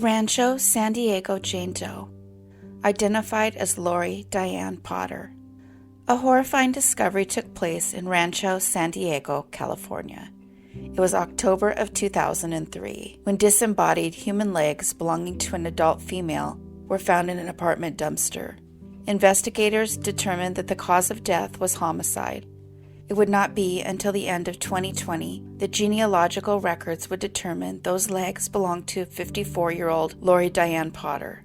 Rancho, San Diego Jane Doe, identified as Laurie Diane Potter. A horrifying discovery took place in Rancho, San Diego, California. It was October of 2003 when disembodied human legs belonging to an adult female were found in an apartment dumpster. Investigators determined that the cause of death was homicide. It would not be until the end of 2020 that genealogical records would determine those legs belonged to 54-year-old Laurie Diane Potter.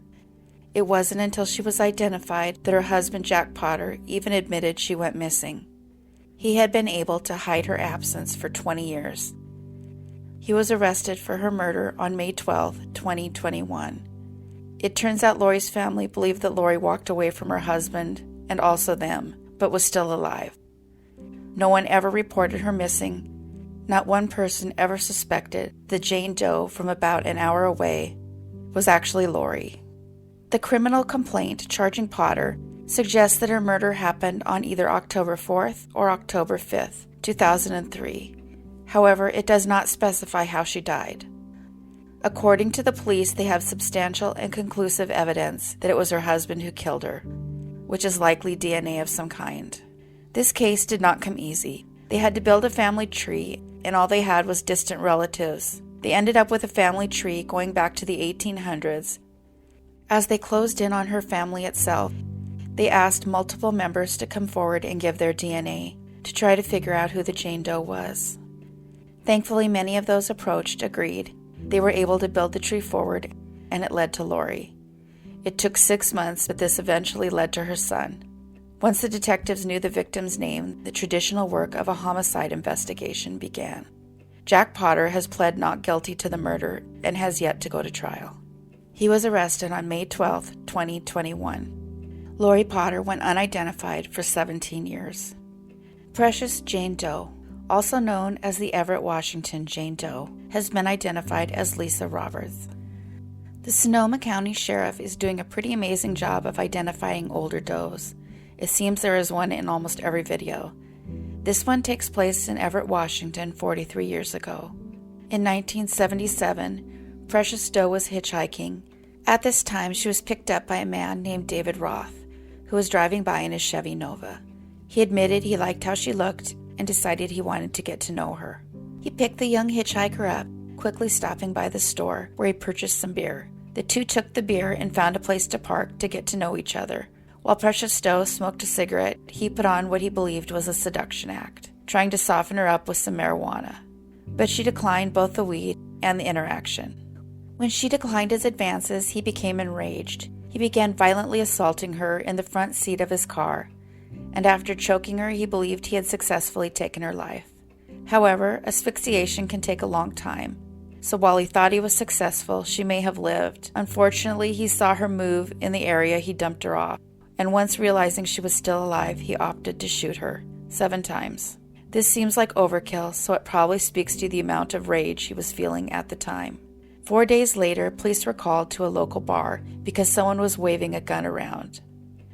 It wasn't until she was identified that her husband Jack Potter even admitted she went missing. He had been able to hide her absence for 20 years. He was arrested for her murder on May 12, 2021. It turns out Laurie's family believed that Laurie walked away from her husband and also them, but was still alive. No one ever reported her missing. Not one person ever suspected that Jane Doe from about an hour away was actually Laurie. The criminal complaint charging Potter suggests that her murder happened on either October 4th or October 5th, 2003. However, it does not specify how she died. According to the police, they have substantial and conclusive evidence that it was her husband who killed her, which is likely DNA of some kind. This case did not come easy. They had to build a family tree, and all they had was distant relatives. They ended up with a family tree going back to the 1800s. As they closed in on her family itself, they asked multiple members to come forward and give their DNA to try to figure out who the Jane Doe was. Thankfully, many of those approached agreed. They were able to build the tree forward, and it led to Laurie. It took 6 months, but this eventually led to her son. Once the detectives knew the victim's name, the traditional work of a homicide investigation began. Jack Potter has pled not guilty to the murder and has yet to go to trial. He was arrested on May 12, 2021. Laurie Potter went unidentified for 17 years. Precious Jane Doe, also known as the Everett, Washington Jane Doe, has been identified as Lisa Roberts. The Sonoma County Sheriff is doing a pretty amazing job of identifying older does. It seems there is one in almost every video. This one takes place in Everett, Washington 43 years ago. In 1977, Precious Doe was hitchhiking. At this time, she was picked up by a man named David Roth, who was driving by in his Chevy Nova. He admitted he liked how she looked and decided he wanted to get to know her. He picked the young hitchhiker up, quickly stopping by the store where he purchased some beer. The two took the beer and found a place to park to get to know each other. While Precious Doe smoked a cigarette, he put on what he believed was a seduction act, trying to soften her up with some marijuana. But she declined both the weed and the interaction. When she declined his advances, he became enraged. He began violently assaulting her in the front seat of his car, and after choking her, he believed he had successfully taken her life. However, asphyxiation can take a long time, so while he thought he was successful, she may have lived. Unfortunately, he saw her move in the area he dumped her off, and once realizing she was still alive, he opted to shoot her 7 times. This seems like overkill, so it probably speaks to the amount of rage he was feeling at the time. 4 days later, police were called to a local bar because someone was waving a gun around.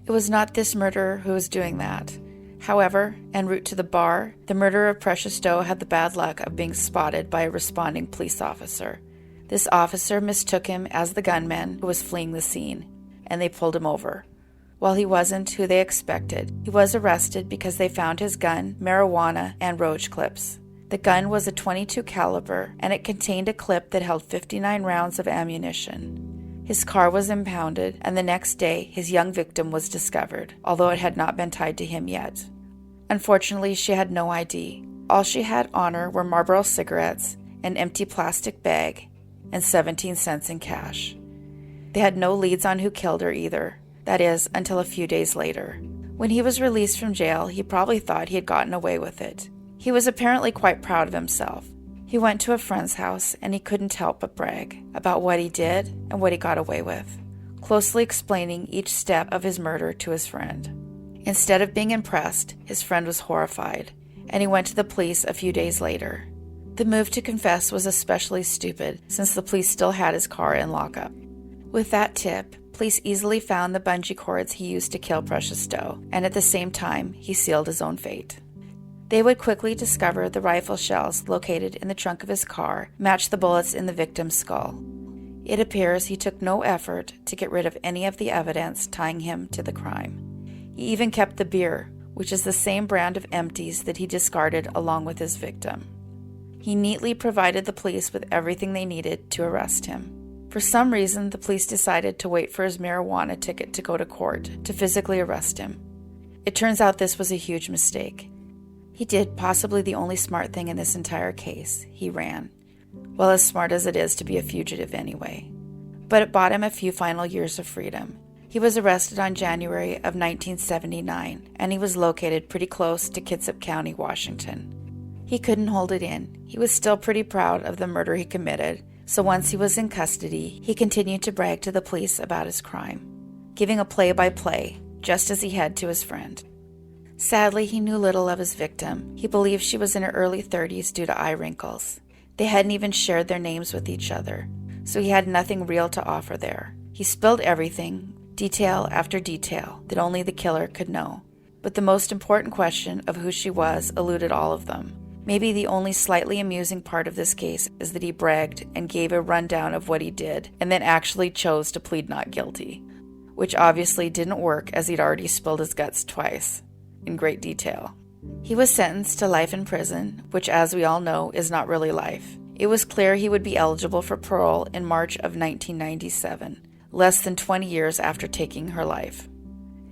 It was not this murderer who was doing that. However, en route to the bar, the murderer of Precious Doe had the bad luck of being spotted by a responding police officer. This officer mistook him as the gunman who was fleeing the scene, and they pulled him over. While he wasn't who they expected, he was arrested because they found his gun, marijuana, and roach clips. The gun was a .22 caliber, and it contained a clip that held 59 rounds of ammunition. His car was impounded, and the next day, his young victim was discovered, although it had not been tied to him yet. Unfortunately, she had no ID. All she had on her were Marlboro cigarettes, an empty plastic bag, and 17 cents in cash. They had no leads on who killed her either. That is, until a few days later. When he was released from jail, he probably thought he had gotten away with it. He was apparently quite proud of himself. He went to a friend's house, and he couldn't help but brag about what he did and what he got away with, closely explaining each step of his murder to his friend. Instead of being impressed, his friend was horrified, and he went to the police a few days later. The move to confess was especially stupid, since the police still had his car in lockup. With that tip, police easily found the bungee cords he used to kill Precious Doe, and at the same time, he sealed his own fate. They would quickly discover the rifle shells located in the trunk of his car matched the bullets in the victim's skull. It appears he took no effort to get rid of any of the evidence tying him to the crime. He even kept the beer, which is the same brand of empties that he discarded along with his victim. He neatly provided the police with everything they needed to arrest him. For some reason, the police decided to wait for his marijuana ticket to go to court to physically arrest him. It turns out this was a huge mistake. He did possibly the only smart thing in this entire case. He ran. Well, as smart as it is to be a fugitive anyway. But it bought him a few final years of freedom. He was arrested on January of 1979, and he was located pretty close to Kitsap County, Washington. He couldn't hold it in. He was still pretty proud of the murder he committed, so once he was in custody, he continued to brag to the police about his crime, giving a play-by-play, just as he had to his friend. Sadly, he knew little of his victim. He believed she was in her early 30s due to eye wrinkles. They hadn't even shared their names with each other, so he had nothing real to offer there. He spilled everything, detail after detail, that only the killer could know. But the most important question of who she was eluded all of them. Maybe the only slightly amusing part of this case is that he bragged and gave a rundown of what he did, and then actually chose to plead not guilty, which obviously didn't work as he'd already spilled his guts twice, in great detail. He was sentenced to life in prison, which, as we all know, is not really life. It was clear he would be eligible for parole in March of 1997, less than 20 years after taking her life.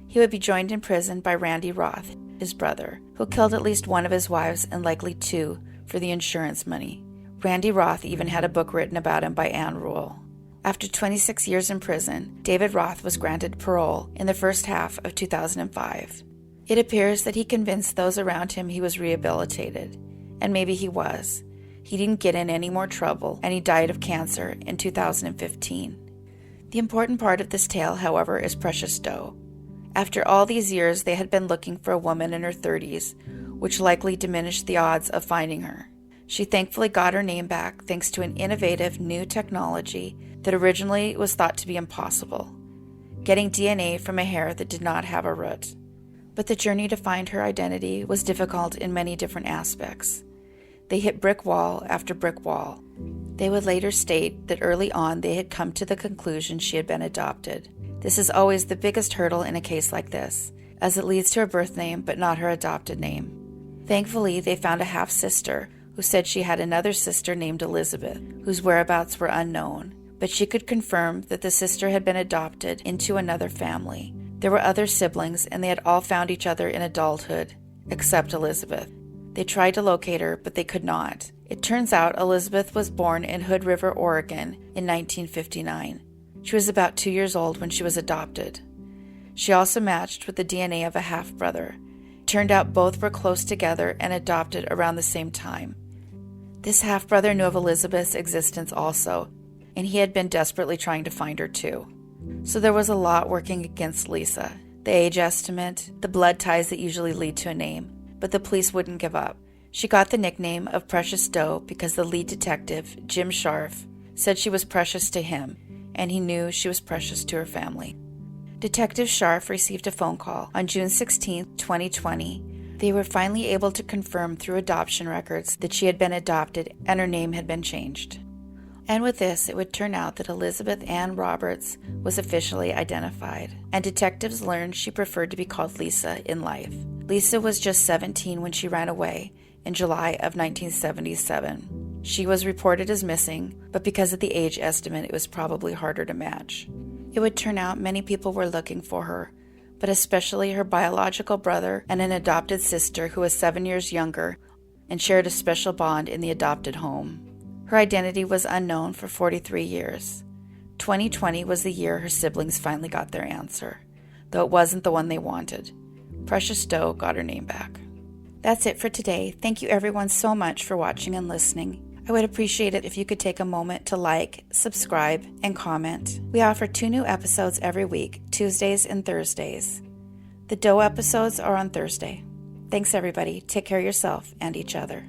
He would be joined in prison by Randy Roth, his brother, who killed at least one of his wives and likely two for the insurance money. Randy Roth even had a book written about him by Ann Rule. After 26 years in prison, David Roth was granted parole in the first half of 2005. It appears that he convinced those around him he was rehabilitated, and maybe he was. He didn't get in any more trouble, and he died of cancer in 2015. The important part of this tale, however, is Precious Doe. After all these years, they had been looking for a woman in her 30s, which likely diminished the odds of finding her. She thankfully got her name back thanks to an innovative new technology that originally was thought to be impossible, getting DNA from a hair that did not have a root. But the journey to find her identity was difficult in many different aspects. They hit brick wall after brick wall. They would later state that early on they had come to the conclusion she had been adopted. This is always the biggest hurdle in a case like this, as it leads to her birth name but not her adopted name. Thankfully, they found a half-sister who said she had another sister named Elizabeth, whose whereabouts were unknown, but she could confirm that the sister had been adopted into another family. There were other siblings, and they had all found each other in adulthood, except Elizabeth. They tried to locate her, but they could not. It turns out Elizabeth was born in Hood River, Oregon in 1959. She was about 2 years old when she was adopted. She also matched with the DNA of a half-brother. It turned out both were close together and adopted around the same time. This half-brother knew of Elizabeth's existence also, and he had been desperately trying to find her too. So there was a lot working against Lisa. The age estimate, the blood ties that usually lead to a name, but the police wouldn't give up. She got the nickname of Precious Doe because the lead detective, Jim Scharf, said she was precious to him, and he knew she was precious to her family. Detective Scharf received a phone call on June 16, 2020. They were finally able to confirm through adoption records that she had been adopted and her name had been changed. And with this, it would turn out that Elizabeth Ann Roberts was officially identified, and detectives learned she preferred to be called Lisa in life. Lisa was just 17 when she ran away in July of 1977. She was reported as missing, but because of the age estimate, it was probably harder to match. It would turn out many people were looking for her, but especially her biological brother and an adopted sister who was 7 years younger and shared a special bond in the adopted home. Her identity was unknown for 43 years. 2020 was the year her siblings finally got their answer, though it wasn't the one they wanted. Precious Doe got her name back. That's it for today. Thank you everyone so much for watching and listening. I would appreciate it if you could take a moment to like, subscribe, and comment. We offer 2 new episodes every week, Tuesdays and Thursdays. The Doe episodes are on Thursday. Thanks everybody. Take care of yourself and each other.